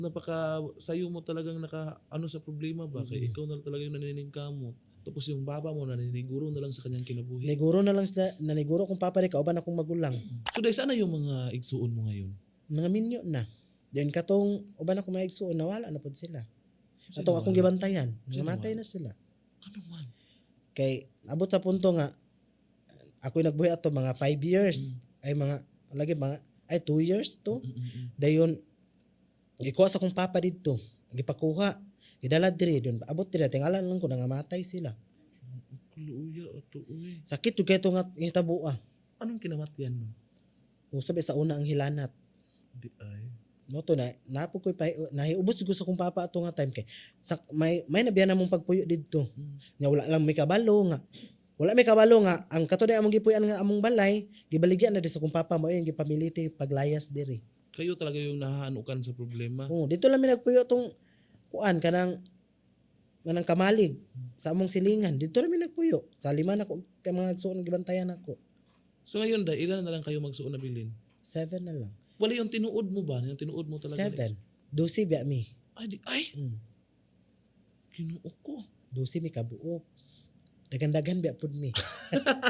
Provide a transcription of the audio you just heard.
Napaka sayo mo talagang ano sa problema ba? Kaya ikaw na talaga yung naniningkamot. Tapos yung baba mo naniniguro na lang sa kanyang kinabuhi. Niguro na lang sila, naniguro kung papa rin, kauban akong magulang. So dahil sana yung mga igsuon mo ngayon? Mga minyo na. Then katong, uban akong mga igsuon, nawala na po sila. Sino Atong akong wala? gibantayan, Sino namatay wala? na sila. Ano man? Kay, abot sa punto nga, ako'y nagbuhi ato mga 5 years. Ay mga, 2 years to. Dayon, ikuha sa akong papa dito. Gipakuha. Gidala diri doon. Abot diri, tingalan lang ko nangamatay sila. Kuluya ato uy. Sakit jud kay to nga itabua. Anong kinamatyan mo? Usab sa una ang hilanat. Di ay. No to na napo koy nahiubos ko sa akong papa ato nga time kay may nabiyan namong pagpuyo didto. Nya wala lang may kabalo nga. Wala may kabalo nga ang katuday among gipuy-an nga among balay, gibaligyan na di sa akong papa mo yung gipamiliti paglayas diri. Kayo talaga yung nahahanukan sa problema. Oh, dito lang mi nagpuyo tong kuan kanang kamalig sa among silingan. Dito lang mi nagpuyo. Sa lima na ko kay mga nagsuon gibantayan ako. So ngayon da, ilan na lang kayo magsuon na bilin? 7 na lang. Wala yung tinuod mo ba? Yung tinuod mo talaga? 7. 12 biya mi. Ay! Kinuo ko. 12 mi kabuok. Dagan-dagan biya pud mi.